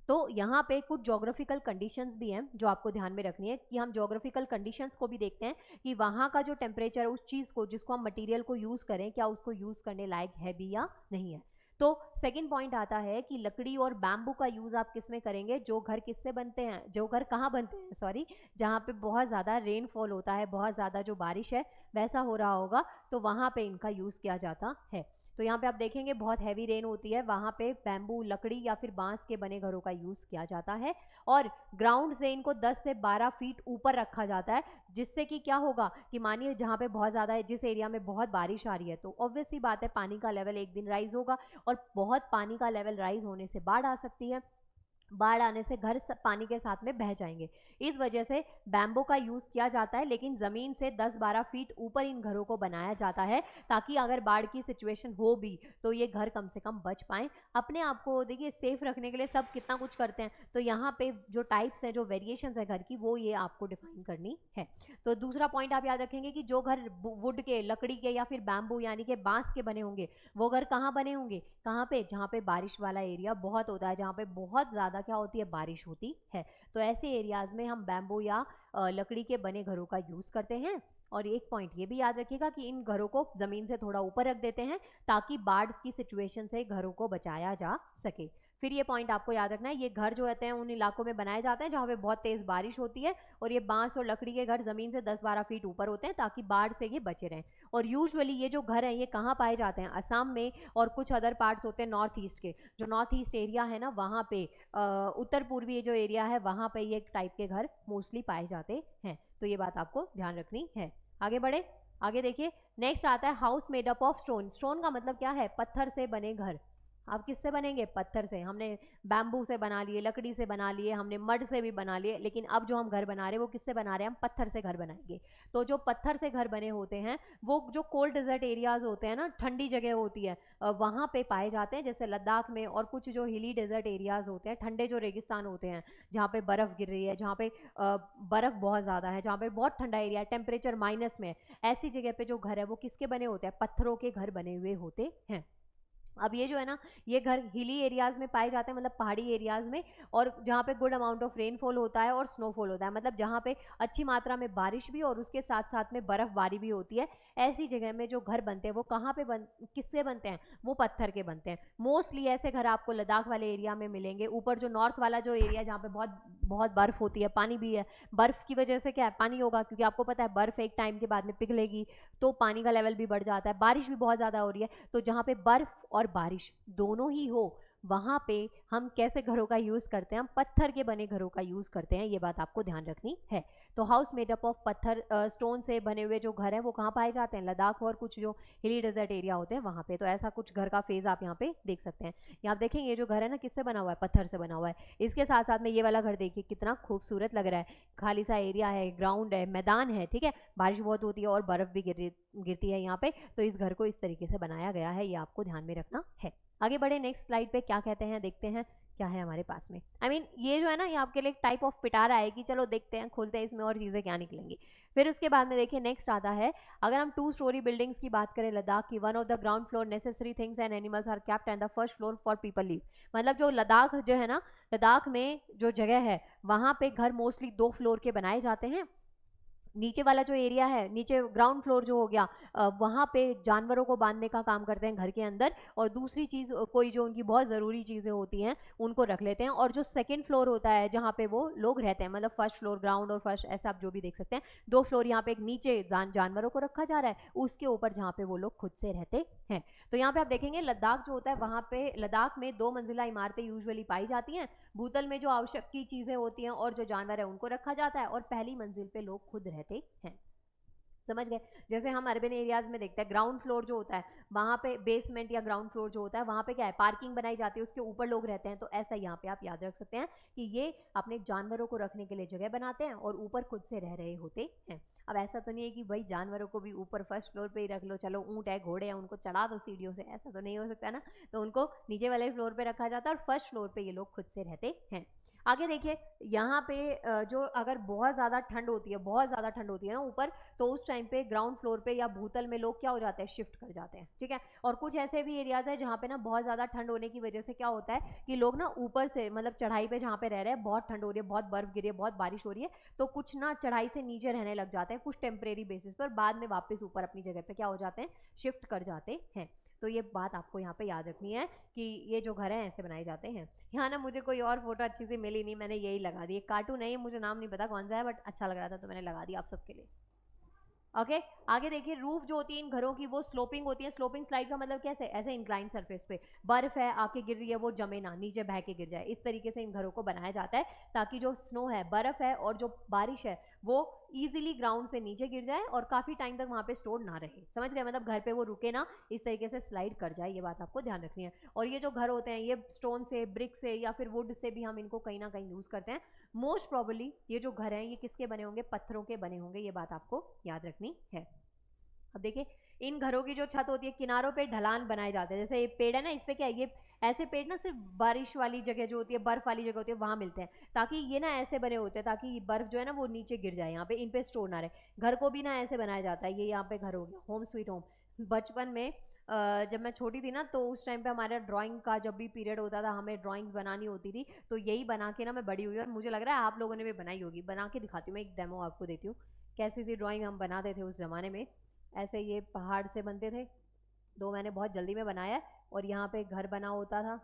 A: तो यहाँ पे कुछ जोग्राफिकल कंडीशंस भी हैं जो आपको ध्यान में रखनी है, कि हम जोग्राफिकल कंडीशंस को भी देखते हैं कि वहाँ का जो टेम्परेचर है उस चीज़ को, जिसको हम मटेरियल को यूज़ करें, क्या उसको यूज़ करने लायक है भी या नहीं है। तो सेकंड पॉइंट आता है कि लकड़ी और बैम्बू का यूज़ आप किस में करेंगे, जो घर किससे बनते हैं, जो घर कहाँ बनते हैं सॉरी, जहाँ पे बहुत ज़्यादा रेनफॉल होता है, बहुत ज़्यादा जो बारिश है वैसा हो रहा होगा, तो वहाँ पे इनका यूज़ किया जाता है। तो यहाँ पे आप देखेंगे बहुत हैवी रेन होती है, वहाँ पे बैम्बू, लकड़ी या फिर बांस के बने घरों का यूज़ किया जाता है, और ग्राउंड से इनको 10 से 12 फीट ऊपर रखा जाता है, जिससे कि क्या होगा कि मानिए जहाँ पे बहुत ज़्यादा, जिस एरिया में बहुत बारिश आ रही है, तो ऑब्वियसली बात है पानी का लेवल एक दिन राइज होगा, और बहुत पानी का लेवल राइज होने से बाढ़ आ सकती है, बाढ़ आने से घर पानी के साथ में बह जाएंगे। इस वजह से बैम्बो का यूज किया जाता है, लेकिन जमीन से 10-12 फीट ऊपर इन घरों को बनाया जाता है, ताकि अगर बाढ़ की सिचुएशन हो भी तो ये घर कम से कम बच पाए। अपने आप को देखिए सेफ रखने के लिए सब कितना कुछ करते हैं, तो यहाँ पे जो टाइप्स है, जो वेरिएशन है घर की, वो ये आपको डिफाइन करनी है। तो दूसरा पॉइंट आप याद रखेंगे कि जो घर वुड के, लकड़ी के या फिर बैम्बू यानी कि बांस के बने होंगे, वो घर कहाँ बने होंगे, कहाँ पे, जहाँ पे बारिश वाला एरिया बहुत होता है, जहाँ पे बहुत ज़्यादा क्या होती है, बारिश होती है, तो ऐसे एरियाज में हम बैम्बू या लकड़ी के बने घरों का यूज़ करते हैं। और एक पॉइंट ये भी याद रखिएगा कि इन घरों को ज़मीन से थोड़ा ऊपर रख देते हैं, ताकि बाढ़ की सिचुएशन से घरों को बचाया जा सके। फिर ये पॉइंट आपको याद रखना है, ये घर जो होते हैं उन इलाकों में बनाए जाते हैं जहाँ पे बहुत तेज़ बारिश होती है, और ये बांस और लकड़ी के घर ज़मीन से 10-12 फीट ऊपर होते हैं, ताकि बाढ़ से ये बचे रहें। और यूजुअली ये जो घर हैं ये कहाँ पाए जाते हैं, असम में, और कुछ अदर पार्ट्स होते हैं नॉर्थ ईस्ट के, जो नॉर्थ ईस्ट एरिया है ना, वहाँ पे उत्तर पूर्वी जो एरिया है, वहाँ पे ये टाइप के घर मोस्टली पाए जाते हैं। तो ये बात आपको ध्यान रखनी है। आगे बढ़े, आगे देखिए, नेक्स्ट आता है house made up of stone. Stone का मतलब क्या है, पत्थर से बने घर। आप किससे बनेंगे, पत्थर से। हमने बैम्बू से बना लिए, लकड़ी से बना लिए, हमने मड से भी बना लिए, लेकिन अब जो हम घर बना रहे हैं वो किससे बना रहे हैं, हम पत्थर से घर बनाएंगे। तो जो पत्थर से घर बने होते हैं, वो जो कोल्ड डेजर्ट एरियाज होते हैं ना, ठंडी जगह होती है, वहाँ पे पाए जाते हैं, जैसे लद्दाख में, और कुछ जो हिली डेजर्ट एरियाज होते हैं, ठंडे जो रेगिस्तान होते हैं, जहाँ पे बर्फ़ गिर रही है, जहाँ पे बर्फ़ बहुत ज़्यादा है, जहाँ पे बहुत ठंडा एरिया है, टेम्परेचर माइनस में, ऐसी जगह पे जो घर है वो किसके बने होते हैं, पत्थरों के घर बने हुए होते हैं। अब ये जो है ना, ये घर हिली एरियाज में पाए जाते हैं, मतलब पहाड़ी एरियाज में, और जहाँ पे गुड अमाउंट ऑफ रेनफॉल होता है और स्नोफॉल होता है, मतलब जहाँ पे अच्छी मात्रा में बारिश भी और उसके साथ साथ में बर्फबारी भी होती है, ऐसी जगह में जो घर बनते हैं वो कहाँ पे किससे बनते हैं, वो पत्थर के बनते हैं। मोस्टली ऐसे घर आपको लद्दाख वाले एरिया में मिलेंगे। ऊपर जो नॉर्थ वाला जो एरिया, जहाँ पे बहुत बहुत बर्फ होती है, पानी भी है, बर्फ की वजह से क्या है, पानी होगा, क्योंकि आपको पता है बर्फ एक टाइम के बाद में पिघलेगी, तो पानी का लेवल भी बढ़ जाता है, बारिश भी बहुत ज़्यादा हो रही है, तो जहाँ पे बर्फ और बारिश दोनों ही हो, वहाँ पे हम कैसे घरों का यूज़ करते हैं, हम पत्थर के बने घरों का यूज़ करते हैं। ये बात आपको ध्यान रखनी है। तो हाउस मेड अप ऑफ पत्थर, स्टोन से बने हुए जो घर हैं वो कहाँ पाए जाते हैं, लद्दाख और कुछ जो हिली डेजर्ट एरिया होते हैं वहाँ पे। तो ऐसा कुछ घर का फेज आप यहाँ पे देख सकते हैं। यहाँ आप देखेंगे ये जो घर है ना, किससे बना हुआ है, पत्थर से बना हुआ है। इसके साथ साथ में ये वाला घर देखिए कितना खूबसूरत लग रहा है, खाली सा एरिया है, ग्राउंड है, मैदान है, ठीक है, बारिश बहुत होती है और बर्फ भी गिरती है यहाँ पे, तो इस घर को इस तरीके से बनाया गया है, ये आपको ध्यान में रखना है। आगे बढ़े, नेक्स्ट स्लाइड पे क्या कहते हैं देखते हैं, क्या है हमारे पास में। ये जो है ना, ये आपके लिए एक टाइप ऑफ पिटारा है कि चलो देखते हैं, खोलते हैं इसमें और चीज़ें क्या निकलेंगी। फिर उसके बाद में देखिए नेक्स्ट आता है, अगर हम 2 स्टोरी बिल्डिंग्स की बात करें लद्दाख की, one of the ground floor necessary things and animals are kept and the first floor for people live. मतलब जो लद्दाख जो है ना, लद्दाख में जो जगह है वहाँ पे घर मोस्टली 2 फ्लोर के बनाए जाते हैं। नीचे वाला जो एरिया है, नीचे ग्राउंड फ्लोर जो हो गया, वहाँ पे जानवरों को बांधने का काम करते हैं घर के अंदर, और दूसरी चीज़ कोई जो उनकी बहुत ज़रूरी चीज़ें होती हैं उनको रख लेते हैं। और जो सेकंड फ्लोर होता है जहाँ पे वो लोग रहते हैं, मतलब फर्स्ट फ्लोर ग्राउंड और फर्स्ट ऐसा आप जो भी देख सकते हैं, 2 फ्लोर यहाँ पे एक नीचे जानवरों को रखा जा रहा है, उसके ऊपर जहाँ पे वो लोग खुद से रहते हैं। तो यहाँ पे आप देखेंगे लद्दाख जो होता है, वहाँ पे लद्दाख में 2 मंजिला इमारतें यूजुअली पाई जाती हैं। भूतल में जो आवश्यक की चीज़ें होती हैं और जो जानवर है उनको रखा जाता है, और पहली मंजिल पे लोग खुद रहते हैं। समझ गए। जैसे हम अर्बन एरियाज में देखते हैं ग्राउंड फ्लोर जो होता है वहां पे बेसमेंट या ग्राउंड फ्लोर जो होता है वहां पे क्या है, पार्किंग बनाई जाती है, उसके ऊपर लोग रहते हैं। तो ऐसा यहाँ पे आप याद रख सकते हैं कि ये अपने जानवरों को रखने के लिए जगह बनाते हैं और ऊपर खुद से रह रहे होते हैं। अब ऐसा तो नहीं है कि भाई जानवरों को भी ऊपर फर्स्ट फ्लोर पे ही रख लो, चलो ऊंट है घोड़े हैं उनको चढ़ा दो सीढ़ियों से, ऐसा तो नहीं हो सकता ना। तो उनको नीचे वाले फ्लोर पे रखा जाता है और फर्स्ट फ्लोर पे ये लोग खुद से रहते हैं। आगे देखिए यहाँ पे जो अगर बहुत ज़्यादा ठंड होती है, बहुत ज़्यादा ठंड होती है ना ऊपर, तो उस टाइम पे ग्राउंड फ्लोर पे या भूतल में लोग क्या हो जाते हैं, शिफ्ट कर जाते हैं। ठीक है। और कुछ ऐसे भी एरियाज है जहाँ पे ना बहुत ज़्यादा ठंड होने की वजह से क्या होता है कि लोग ना ऊपर से मतलब चढ़ाई पे जहाँ पे रह रहे हैं, बहुत ठंड हो रही है, बहुत बर्फ गिरी है, बहुत बारिश हो रही है, तो कुछ ना चढ़ाई से नीचे रहने लग जाते हैं कुछ टेम्परेरी बेसिस पर, बाद में वापस ऊपर अपनी जगह पे क्या हो जाते हैं, शिफ्ट कर जाते हैं। तो ये बात आपको यहाँ पे याद रखनी है कि ये जो घर है ऐसे बनाए जाते हैं। यहाँ ना मुझे कोई और फोटो अच्छी सी मिली नहीं, मैंने यही लगा दी। एक कार्टून है ये, मुझे नाम नहीं पता कौन सा है, बट अच्छा लग रहा था तो मैंने लगा दिया आप सबके लिए। ओके आगे देखिए, रूफ जो होती है इन घरों की वो स्लोपिंग होती है। स्लोपिंग स्लाइड का मतलब कैसे, ऐसे इंक्लाइन सरफेस पे बर्फ है आके गिर रही है वो जमे ना, नीचे बह के गिर जाए, इस तरीके से इन घरों को बनाया जाता है ताकि जो स्नो है, बर्फ है और जो बारिश है वो इजीली ग्राउंड से नीचे गिर जाए और काफी टाइम तक वहां पे स्टोर ना रहे। समझ गए, मतलब घर पे वो रुके ना, इस तरीके से स्लाइड कर जाए, ये बात आपको ध्यान रखनी है। और ये जो घर होते हैं ये स्टोन से, ब्रिक से या फिर वुड से भी हम इनको कहीं ना कहीं यूज करते हैं। मोस्ट प्रोबेबली ये जो घर हैं ये किसके बने होंगे, पत्थरों के बने होंगे, ये बात आपको याद रखनी है। अब देखिए इन घरों की जो छत होती है किनारों पे ढलान बनाए जाते हैं। जैसे ये पेड़ है ना, इस पे क्या है, ये ऐसे पेड़ ना सिर्फ बारिश वाली जगह जो होती है, बर्फ वाली जगह होती है वहां मिलते हैं, ताकि ये ना ऐसे बने होते हैं ताकि बर्फ जो है ना वो नीचे गिर जाए, यहाँ पे इन पे स्टोर ना रहे। घर को भी ना ऐसे बनाया जाता है। ये यहाँ पे घर हो गया होम स्वीट होम। बचपन में जब मैं छोटी थी ना तो उस टाइम पे हमारा ड्राइंग का जब भी पीरियड होता था, हमें ड्राइंग्स बनानी होती थी, तो यही बना के ना मैं बड़ी हुई और मुझे लग रहा है आप लोगों ने भी बनाई होगी। बना के दिखाती हूँ मैं, एक डेमो आपको देती हूँ कैसी सी ड्राइंग हम बनाते थे उस जमाने में। ऐसे ये पहाड़ से बनते थे, दो मैंने बहुत जल्दी में बनाया और यहाँ पे घर बना होता था।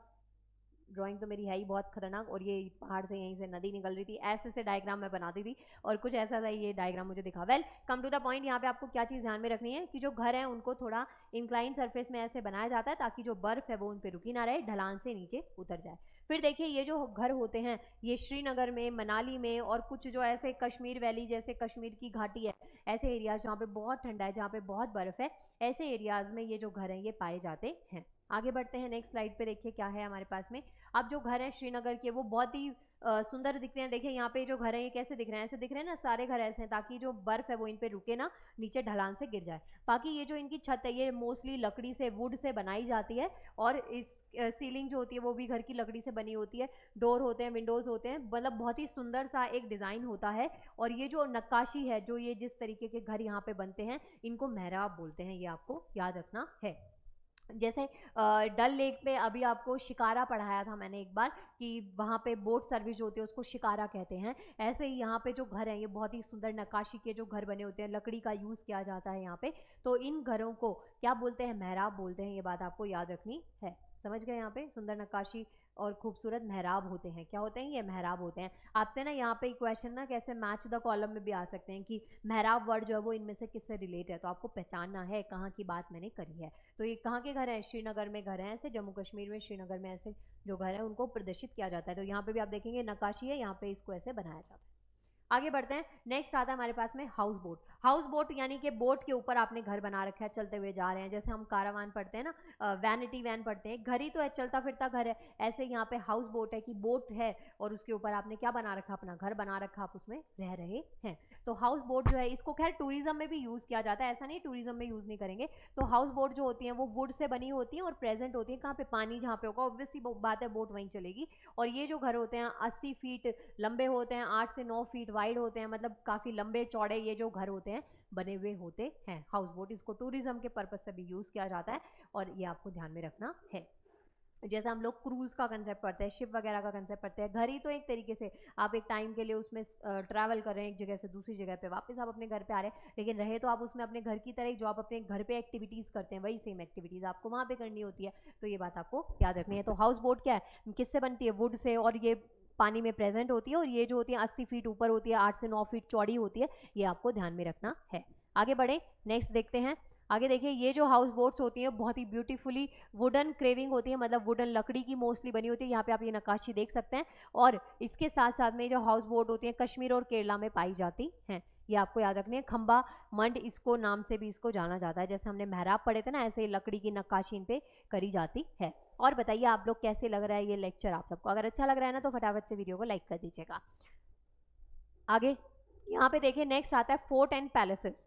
A: ड्राइंग तो मेरी है ही बहुत खतरनाक, और ये पहाड़ से यहीं से नदी निकल रही थी, ऐसे से डायग्राम मैं बनाती थी और कुछ ऐसा था ये डायग्राम मुझे दिखा। Well come to the point, यहाँ पे आपको क्या चीज़ ध्यान में रखनी है कि जो घर है उनको थोड़ा इंक्लाइन सरफेस में ऐसे बनाया जाता है ताकि जो बर्फ है वो उन पर रुकी ना रहे, ढलान से नीचे उतर जाए। फिर देखिए ये जो घर होते हैं ये श्रीनगर में, मनाली में और कुछ जो ऐसे कश्मीर वैली जैसे कश्मीर की घाटी है, ऐसे एरियाज जहाँ पे बहुत ठंडा है, जहाँ पे बहुत बर्फ है, ऐसे एरियाज में ये जो घर हैं ये पाए जाते हैं। आगे बढ़ते हैं नेक्स्ट स्लाइड पे, देखिए क्या है हमारे पास में। अब जो घर हैं श्रीनगर के वो बहुत ही सुंदर दिखते हैं। देखिए यहाँ पे जो घर है ये कैसे दिख रहे हैं, ऐसे दिख रहे हैं ना, सारे घर ऐसे हैं ताकि जो बर्फ है वो इन पे रुके ना, नीचे ढलान से गिर जाए। बाकी ये जो इनकी छत है ये मोस्टली लकड़ी से, वुड से बनाई जाती है और इस सीलिंग जो होती है वो भी घर की लकड़ी से बनी होती है। डोर होते हैं, विंडोज होते हैं, मतलब बहुत ही सुंदर सा एक डिजाइन होता है। और ये जो नक्काशी है, जो ये जिस तरीके के घर यहाँ पे बनते हैं इनको मेहराब बोलते हैं, ये आपको याद रखना है। जैसे डल लेक पे अभी आपको शिकारा पढ़ाया था मैंने एक बार कि वहाँ पे बोट सर्विस जो होती है उसको शिकारा कहते हैं, ऐसे ही यहाँ पे जो घर है ये बहुत ही सुंदर नक्काशी के जो घर बने होते हैं, लकड़ी का यूज़ किया जाता है यहाँ पे। तो इन घरों को क्या बोलते हैं, मेहराब बोलते हैं, ये बात आपको याद रखनी है। समझ गए, यहाँ पे सुंदर नक्काशी और खूबसूरत मेहराब होते हैं, क्या होते हैं ये, मेहराब होते हैं। आपसे ना यहाँ पे क्वेश्चन ना कैसे मैच द कॉलम में भी आ सकते हैं कि मेहराब वर्ड जो है वो इनमें से किससे रिलेट है, तो आपको पहचानना है कहाँ की बात मैंने करी है। तो ये कहाँ के घर हैं, श्रीनगर में घर हैं ऐसे, जम्मू कश्मीर में श्रीनगर में ऐसे जो घर है उनको प्रदर्शित किया जाता है। तो यहाँ पे भी आप देखेंगे नक्काशी है, यहाँ पे इसको ऐसे बनाया जाता है। आगे बढ़ते हैं, नेक्स्ट आता है हमारे पास में हाउस बोट। हाउस बोट यानी कि बोट के ऊपर आपने घर बना रखा है, चलते हुए जा रहे हैं, जैसे हम कारावान पढ़ते हैं ना, वैनिटी वैन पढ़ते हैं, घर ही तो है, चलता फिरता घर है, ऐसे यहाँ पे हाउस बोट है कि बोट है और उसके ऊपर आपने क्या बना रखा, अपना घर बना रखा, आप उसमें रह रहे हैं। तो हाउस बोट जो है इसको खैर टूरिज्म में भी यूज किया जाता है, ऐसा नहीं टूरिज्म में यूज नहीं करेंगे। तो हाउस बोट जो होती है वो वुड से बनी होती है और प्रेजेंट होती है कहाँ पे, पानी जहाँ पे होगा ऑब्वियसली बात है बोट वहीं चलेगी। और ये जो घर होते हैं 80 फीट लंबे होते हैं, 8 से 9 फीट वाइड होते हैं, मतलब काफी लंबे चौड़े ये जो घर होते हैं बने हुए होते हैं। हाउस बोट इसको टूरिज्म के पर्पज से भी यूज किया जाता है और ये आपको ध्यान में रखना है। जैसे हम लोग क्रूज का कंसेप्ट पढ़ते हैं, शिप वगैरह का कंसेप्ट पढ़ते हैं, घर ही तो एक तरीके से आप एक टाइम के लिए उसमें ट्रैवल कर रहे हैं एक जगह से दूसरी जगह पे, वापस आप अपने घर पे आ रहे हैं, लेकिन रहे तो आप उसमें अपने घर की तरह, जो आप अपने घर पे एक्टिविटीज करते हैं वही सेम एक्टिविटीज आपको वहां पे करनी होती है। तो ये बात आपको याद रखनी है। तो हाउस बोट क्या है, किससे बनती है, वुड से, और ये पानी में प्रेजेंट होती है और ये जो होती है 80 फीट ऊपर होती है, 8 से 9 फीट चौड़ी होती है, ये आपको ध्यान में रखना है। आगे बढ़े, नेक्स्ट देखते हैं। आगे देखिए, ये जो हाउस बोट्स होती हैं बहुत ही ब्यूटीफुली वुडन क्रेविंग होती है, मतलब वुडन लकड़ी की मोस्टली बनी होती है। यहाँ पे आप ये नक्काशी देख सकते हैं। और इसके साथ साथ में जो हाउस बोट होती है कश्मीर और केरला में पाई जाती हैं। ये आपको याद रखनी है। खंबा मंड इसको नाम से भी इसको जाना जाता है। जैसे हमने मेहराब पढ़े थे ना, ऐसे ही लकड़ी की नक्काशी इन पे करी जाती है। और बताइए आप लोग कैसे लग रहा है ये लेक्चर आप सबको? अगर अच्छा लग रहा है ना तो फटाफट से वीडियो को लाइक कर दीजिएगा। आगे यहाँ पे देखिए, नेक्स्ट आता है फोर्ट एंड पैलेसेस,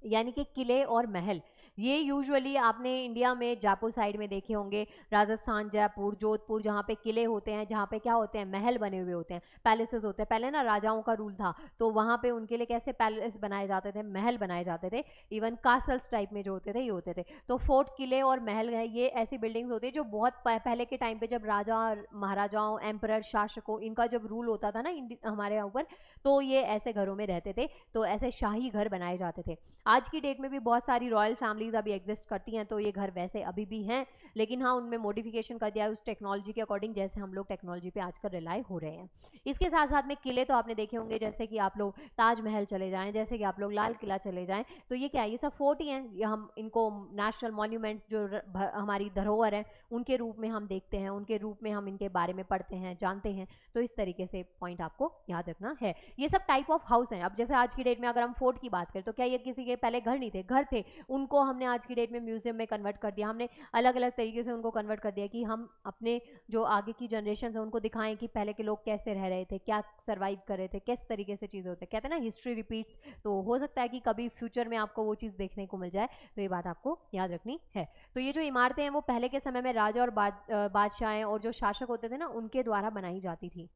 A: यानी कि किले और महल। ये यूजुअली आपने इंडिया में जयपुर साइड में देखे होंगे, राजस्थान, जयपुर, जोधपुर, जहाँ पे किले होते हैं, जहाँ पे क्या होते हैं, महल बने हुए होते हैं, पैलेसेस होते हैं। पहले ना राजाओं का रूल था, तो वहाँ पे उनके लिए कैसे पैलेस बनाए जाते थे, महल बनाए जाते थे। इवन कासल्स टाइप में जो होते थे ये होते थे। तो फोर्ट, किले और महल है, ये ऐसी बिल्डिंग्स होती है जो बहुत पहले के टाइम पे जब राजा महाराजाओं, एम्परर, शासकों, इनका जब रूल होता था ना हमारे यहाँ ऊपर, तो ये ऐसे घरों में रहते थे। तो ऐसे शाही घर बनाए जाते थे। आज की डेट में भी बहुत सारी रॉयल फैमिलीज अभी एग्जिस्ट करती हैं, तो ये घर वैसे अभी भी हैं, लेकिन हाँ उनमें मॉडिफिकेशन कर दिया है उस टेक्नोलॉजी के अकॉर्डिंग, जैसे हम लोग टेक्नोलॉजी पे आजकल रिलाई हो रहे हैं। इसके साथ साथ में किले तो आपने देखे होंगे, जैसे कि आप लोग ताजमहल चले जाएं, जैसे कि आप लोग लाल किला चले जाएं, तो ये क्या है, ये सब फोर्ट ही हैं। ये हम इनको नेशनल मॉन्यूमेंट्स जो हमारी धरोहर है उनके रूप में हम देखते हैं, उनके रूप में हम इनके बारे में पढ़ते हैं, जानते हैं। तो इस तरीके से पॉइंट आपको याद रखना है। ये सब टाइप ऑफ हाउस हैं। अब जैसे आज की डेट में अगर हम फोर्ट की बात करें, तो क्या ये किसी के पहले घर नहीं थे? घर थे। उनको हमने आज की डेट में म्यूजियम में कन्वर्ट कर दिया, हमने अलग अलग तरीके से उनको कन्वर्ट कर दिया कि हम अपने जो आगे की जनरेशन है उनको दिखाएं कि पहले के लोग कैसे रह रहे थे, क्या सर्वाइव कर रहे थे, किस तरीके से चीज़ें होती है। कहते हैं ना हिस्ट्री रिपीट्स, तो हो सकता है कि कभी फ्यूचर में आपको वो चीज़ देखने को मिल जाए। तो ये बात आपको याद रखनी है। तो ये जो इमारतें हैं वो पहले के समय में राजा और बादशाहें और जो शासक होते थे ना उनके द्वारा बनाई जाती थी,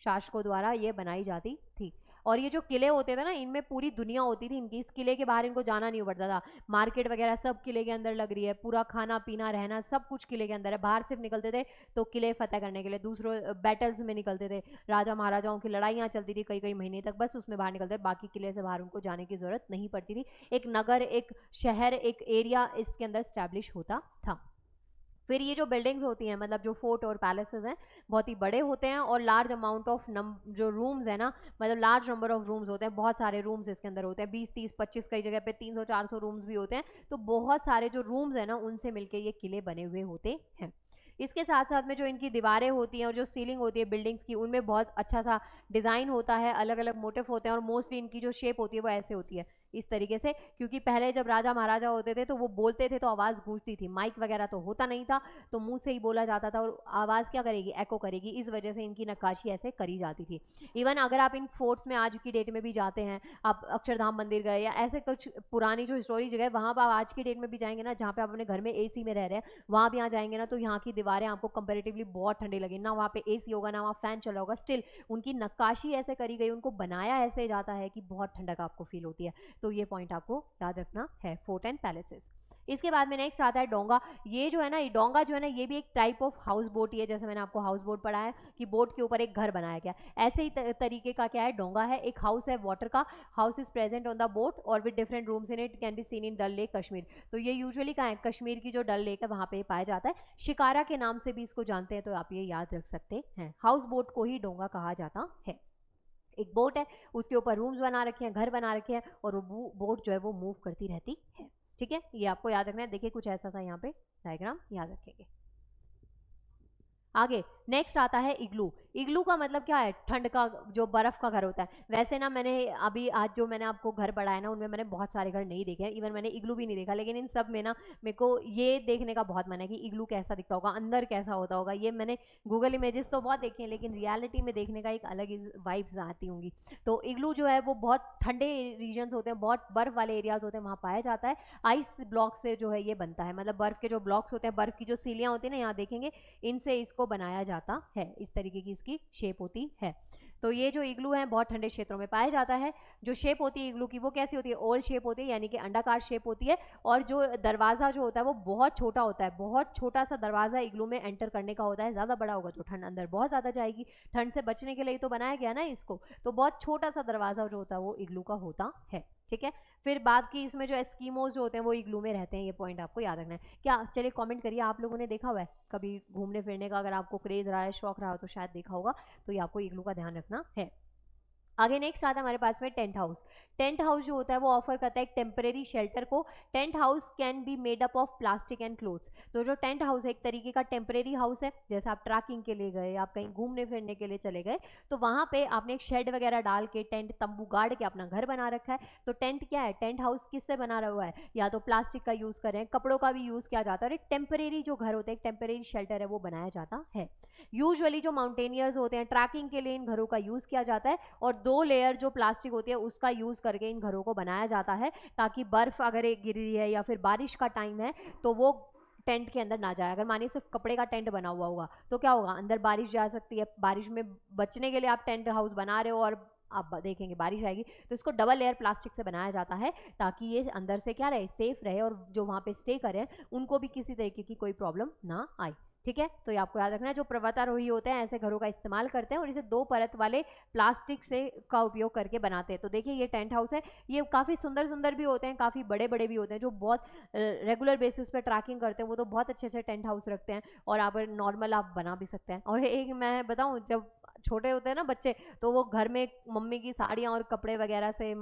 A: शासकों द्वारा ये बनाई जाती थी। और ये जो किले होते थे ना, इनमें पूरी दुनिया होती थी इनकी। इस किले के बाहर इनको जाना नहीं पड़ता था। मार्केट वगैरह सब किले के अंदर लग रही है, पूरा खाना पीना रहना सब कुछ किले के अंदर है। बाहर सिर्फ निकलते थे तो किले फतेह करने के लिए, दूसरों बैटल्स में निकलते थे, राजा महाराजाओं की लड़ाइयाँ चलती थी कई कई महीने तक, बस उसमें बाहर निकलते, बाकी किले से बाहर उनको जाने की जरूरत नहीं पड़ती थी। एक नगर, एक शहर, एक एरिया इसके अंदर स्टैब्लिश होता था। फिर ये जो बिल्डिंग्स होती हैं, मतलब जो फोर्ट और पैलेसेस हैं, बहुत ही बड़े होते हैं और लार्ज अमाउंट ऑफ जो रूम्स है ना, मतलब लार्ज नंबर ऑफ रूम्स होते हैं, बहुत सारे रूम्स इसके अंदर होते हैं, 20, 30, 25, कई जगह पे 300, 400 रूम्स भी होते हैं। तो बहुत सारे जो रूम्स है ना उनसे मिलके ये किले बने हुए होते हैं। इसके साथ साथ में जो इनकी दीवारें होती हैं और जो सीलिंग होती है बिल्डिंग्स की, उनमें बहुत अच्छा सा डिज़ाइन होता है, अलग अलग मोटिव होते हैं, और मोस्टली इनकी जो शेप होती है वो ऐसे होती है, इस तरीके से। क्योंकि पहले जब राजा महाराजा होते थे तो वो बोलते थे तो आवाज़ गूंजती थी, माइक वगैरह तो होता नहीं था, तो मुंह से ही बोला जाता था और आवाज़ क्या करेगी, एको करेगी। इस वजह से इनकी नक्काशी ऐसे करी जाती थी। इवन अगर आप इन फोर्ट्स में आज की डेट में भी जाते हैं, आप अक्षरधाम मंदिर गए या ऐसे कुछ पुरानी जो हिस्टोरिक जगह है, वहाँ पर आप आज की डेट में भी जाएंगे ना, जहाँ पे आप अपने घर में एसी में रह रहे हैं, वहाँ भी यहाँ जाएंगे ना, तो यहाँ की दीवारें आपको कंपेरेटिवली बहुत ठंडी लगी ना, वहाँ पे एसी होगा ना वहाँ फैन चल रहा होगा, स्टिल उनकी नक्काशी ऐसे करी गई, उनको बनाया ऐसे जाता है कि बहुत ठंडक आपको फील होती है। तो ये पॉइंट आपको याद रखना है, फोर्ट एंड पैलेसेस। इसके बाद में नेक्स्ट आता है डोंगा। ये जो है ना, ये डोंगा जो है ना, ये भी एक टाइप ऑफ हाउस बोट ही है। जैसे मैंने आपको हाउस बोट पढ़ाया कि बोट के ऊपर एक घर बनाया गया, ऐसे ही तरीके का क्या है, डोंगा है। एक हाउस है वाटर का, house is present on the boat और with different rooms in it, can be seen in Dal lake Kashmir. तो ये यूजुअली कहाँ है, कश्मीर की जो डल लेक है वहाँ पे पाया जाता है। शिकारा के नाम से भी इसको जानते हैं, तो आप ये याद रख सकते हैं। हाउस बोट को ही डोंगा कहा जाता है। एक बोट है, उसके ऊपर रूम्स बना रखे हैं, घर बना रखे हैं, और वो बोट जो है वो मूव करती रहती है। ठीक है, ये आपको याद रखना है। देखिए कुछ ऐसा था यहाँ पे डायग्राम, याद रखेंगे। आगे नेक्स्ट आता है इग्लू। इग्लू का मतलब क्या है, ठंड का, जो बर्फ का घर होता है। वैसे ना मैंने अभी आज जो मैंने आपको घर पढ़ाया ना, उनमें मैंने बहुत सारे घर नहीं देखे हैं, इवन मैंने इग्लू भी नहीं देखा, लेकिन इन सब में ना मेरे को ये देखने का बहुत मन है कि इग्लू कैसा दिखता होगा, अंदर कैसा होता होगा। ये मैंने गूगल इमेजेस तो बहुत देखे हैं, लेकिन रियलिटी में देखने का एक अलग ही वाइब्स आती होंगी। तो इग्लू जो है वो बहुत ठंडे रीजन्स होते हैं, बहुत बर्फ वाले एरियाज होते हैं, वहाँ पाया जाता है। आइस ब्लॉक से जो है ये बनता है, मतलब बर्फ के जो ब्लॉक्स होते हैं, बर्फ की जो सीलियाँ होती है ना, यहाँ देखेंगे, इनसे इसको बनाया जाता है। इस तरीके की इसकी शेप होती है। तो ये जो इग्लू है बहुत ठंडे क्षेत्रों में पाया जाता है। जो शेप होती है इग्लू की वो कैसी होती है, ओवल शेप होती है, यानी कि अंडाकार शेप होती है। और जो दरवाजा जो होता है वो बहुत छोटा होता है, बहुत छोटा सा दरवाजा इग्लू में एंटर करने का होता है। ज्यादा बड़ा होगा तो ठंड अंदर बहुत ज्यादा जाएगी, ठंड से बचने के लिए तो बनाया गया ना इसको। तो बहुत छोटा सा दरवाजा जो होता है वो इग्लू का होता है। ठीक है, फिर बाकी इसमें जो एस्कीमोज जो होते हैं वो इग्लू में रहते हैं, ये पॉइंट आपको याद रखना है। क्या, चलिए कमेंट करिए, आप लोगों ने देखा हुआ है कभी घूमने फिरने का, अगर आपको क्रेज रहा है, शौक रहा हो तो शायद देखा होगा। तो ये आपको इग्लू का ध्यान रखना है। आगे नेक्स्ट आता है हमारे पास में टेंट हाउस। टेंट हाउस जो होता है वो ऑफर करता है एक टेम्परेरी शेल्टर को। Tent house can be made up of plastic and clothes. तो जो टेंट हाउस है एक तरीके का टेम्परेरी हाउस है, जैसे आप ट्रैकिंग के लिए गए, आप कहीं घूमने फिरने के लिए चले गए, तो वहां पे आपने एक शेड वगैरह डाल के टेंट तंबू गाड़ के अपना घर बना रखा है। तो टेंट क्या है, टेंट हाउस किससे बना हुआ है, या तो प्लास्टिक का यूज करें, कपड़ों का भी यूज किया जाता है, और एक टेम्परेरी जो घर होता है, एक टेम्परेरी शेल्टर है, वो बनाया जाता है। यूजुअली जो माउंटेनियर्स होते हैं ट्रैकिंग के लिए इन घरों का यूज किया जाता है, और 2 लेयर जो प्लास्टिक होती है उसका यूज करके इन घरों को बनाया जाता है, ताकि बर्फ अगर एक गिर रही है या फिर बारिश का टाइम है तो वो टेंट के अंदर ना जाए। अगर मानिए सिर्फ कपड़े का टेंट बना हुआ होगा तो क्या होगा, अंदर बारिश जा सकती है, बारिश में बचने के लिए आप टेंट हाउस बना रहे हो और आप देखेंगे बारिश आएगी, तो इसको डबल लेयर प्लास्टिक से बनाया जाता है ताकि ये अंदर से क्या रहे, सेफ रहे, और जो वहां पे स्टे करें उनको भी किसी तरीके की कोई प्रॉब्लम ना आए। ठीक है, तो ये आपको याद रखना है। जो पर्वतारोही होते हैं ऐसे घरों का इस्तेमाल करते हैं और इसे 2 परत वाले प्लास्टिक से का उपयोग करके बनाते हैं। तो देखिए ये टेंट हाउस है, ये काफ़ी सुंदर सुंदर भी होते हैं, काफ़ी बड़े बड़े भी होते हैं। जो बहुत रेगुलर बेसिस पे ट्रैकिंग करते हैं वो तो बहुत अच्छे अच्छे टेंट हाउस रखते हैं, और आप नॉर्मल आप बना भी सकते हैं। और एक मैं बताऊं, जब छोटे होते हैं ना बच्चे, तो वो घर में मम्मी की साड़ियाँ और कपड़े वगैरह से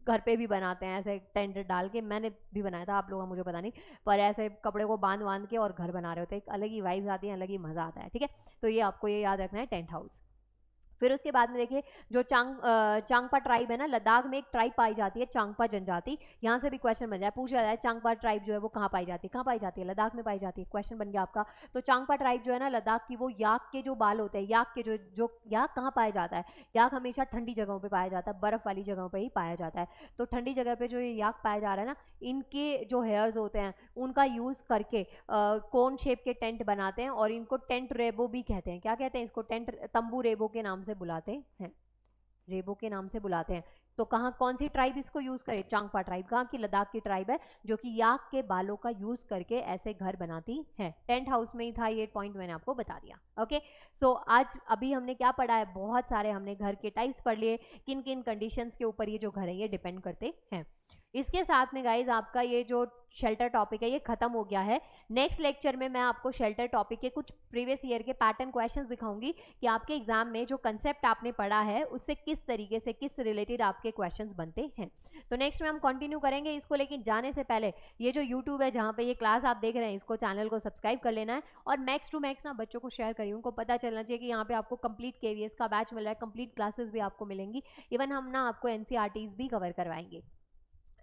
A: घर पे भी बनाते हैं ऐसे टेंट डाल के। मैंने भी बनाया था, आप लोगों का मुझे पता नहीं, पर ऐसे कपड़े को बांध बांध के और घर बना रहे होते हैं, एक अलग ही वाइब्स आती है, अलग ही मजा आता है। ठीक है, तो ये आपको ये याद रखना है, टेंट हाउस। फिर उसके बाद में देखिए जो चांगपा ट्राइब है ना, लद्दाख में एक ट्राइब पाई जाती है चांगपा जनजाति। यहाँ से भी क्वेश्चन बन जाए, पूछा जाए चांगपा ट्राइब जो है वो कहाँ पाई जाती है, कहाँ पाई जाती है, लद्दाख में पाई जाती है, क्वेश्चन बन गया आपका। तो चांगपा ट्राइब जो है ना लद्दाख की, वो याक के जो बाल होते हैं, याक के जो जो याक कहाँ पाया जाता है, याक हमेशा ठंडी जगहों पर पाया जाता है, बर्फ वाली जगहों पर ही पाया जाता है। तो ठंडी जगह पे जो ये याक पाया जा रहा है ना, इनके जो हेयर्स होते हैं उनका यूज करके कोन शेप के टेंट बनाते हैं, और इनको टेंट रेबो भी कहते हैं। क्या कहते हैं इसको, टेंट तंबू रेबो के नाम से बुलाते हैं, रेबो के नाम से बुलाते हैं। तो कहाँ कौन सी ट्राइब इसको यूज करे, चांगपा ट्राइब, कहाँ की, लद्दाख की ट्राइब है, जो कि याक के बालों का यूज करके ऐसे घर बनाती है। टेंट हाउस में ही था ये पॉइंट, मैंने आपको बता दिया। ओके, सो आज अभी हमने क्या पढ़ा है, बहुत सारे हमने घर के टाइप्स पढ़ लिए, किन किन कंडीशंस के ऊपर ये जो घर है ये डिपेंड करते हैं। इसके साथ में गाइज आपका ये जो शेल्टर टॉपिक है ये खत्म हो गया है। नेक्स्ट लेक्चर में मैं आपको शेल्टर टॉपिक के कुछ प्रीवियस ईयर के पैटर्न क्वेश्चंस दिखाऊंगी कि आपके एग्जाम में जो कंसेप्ट आपने पढ़ा है उससे किस तरीके से, किस रिलेटेड आपके क्वेश्चंस बनते हैं। तो नेक्स्ट में हम कंटिन्यू करेंगे इसको, लेकिन जाने से पहले ये जो यूट्यूब है जहाँ पे ये क्लास आप देख रहे हैं, इसको चैनल को सब्सक्राइब कर लेना है, और मैक्स टू मैक्स ना बच्चों को शेयर करिए, उनको पता चलना चाहिए कि यहाँ पे आपको कंप्लीट केवीएस का बैच मिल रहा है, कंप्लीट क्लासेस भी आपको मिलेंगी, इवन हम ना आपको एनसीईआरटीज भी कवर करवाएंगे।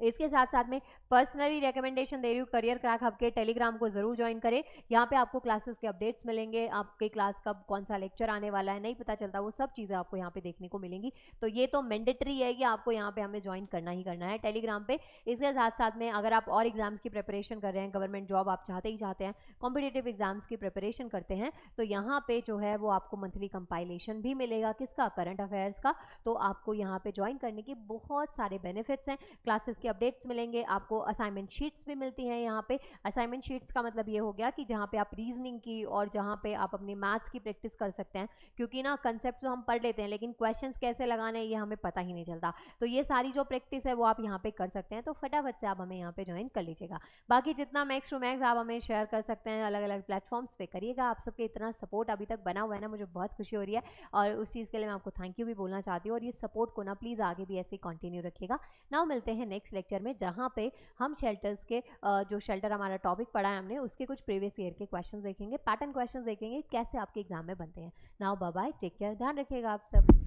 A: इसके साथ साथ में पर्सनली रिकमेंडेशन दे रही हूँ, करियर क्रैक हब के टेलीग्राम को जरूर ज्वाइन करें। यहाँ पे आपको क्लासेस के अपडेट्स मिलेंगे, आपके क्लास कब कौन सा लेक्चर आने वाला है नहीं पता चलता, वो सब चीज़ें आपको यहाँ पे देखने को मिलेंगी। तो ये तो मैंडेटरी है कि आपको यहाँ पे हमें ज्वाइन करना ही करना है टेलीग्राम पे। इसके साथ साथ में अगर आप और एग्जाम्स की प्रिपरेशन कर रहे हैं, गवर्नमेंट जॉब आप चाहते ही चाहते हैं, कॉम्पिटेटिव एग्जाम्स की प्रिपरेशन करते हैं, तो यहाँ पे जो है वो आपको मंथली कंपाइलेशन भी मिलेगा, किसका, करंट अफेयर्स का। तो आपको यहाँ पे ज्वाइन करने की बहुत सारे बेनिफिट्स हैं, क्लासेस के अपडेट्स मिलेंगे, आपको असाइनमेंट शीट्स भी मिलती हैं यहाँ पे। असाइनमेंट शीट्स का मतलब ये हो गया कि जहाँ पे आप रीजनिंग की और जहाँ पे आप अपनी मैथ्स की प्रैक्टिस कर सकते हैं, क्योंकि ना कंसेप्ट तो हम पढ़ लेते हैं लेकिन क्वेश्चंस कैसे लगाने हैं ये हमें पता ही नहीं चलता। तो ये सारी जो प्रैक्टिस है वो आप यहाँ पे कर सकते हैं, तो फटाफट से आप हमें यहाँ पे ज्वाइन कर लीजिएगा। बाकी जितना मैक्स टू मैक्स आप हमें शेयर कर सकते हैं अलग अलग प्लेटफॉर्म्स पे करिएगा। आप सबके इतना सपोर्ट अभी तक बना हुआ है ना, मुझे बहुत खुशी हो रही है, और उस चीज़ के लिए मैं आपको थैंक यू भी बोलना चाहती हूँ, और ये सपोर्ट को ना प्लीज़ आगे भी ऐसे कंटिन्यू रखिएगा। नाउ मिलते हैं नेक्स्ट लेक्चर में, जहाँ पे हम शेल्टर्स के जो शेल्टर हमारा टॉपिक पढ़ा है हमने, उसके कुछ प्रीवियस ईयर के क्वेश्चंस देखेंगे, पैटर्न क्वेश्चंस देखेंगे, कैसे आपके एग्जाम में बनते हैं। Now bye bye, take care, ध्यान रखिएगा आप सब।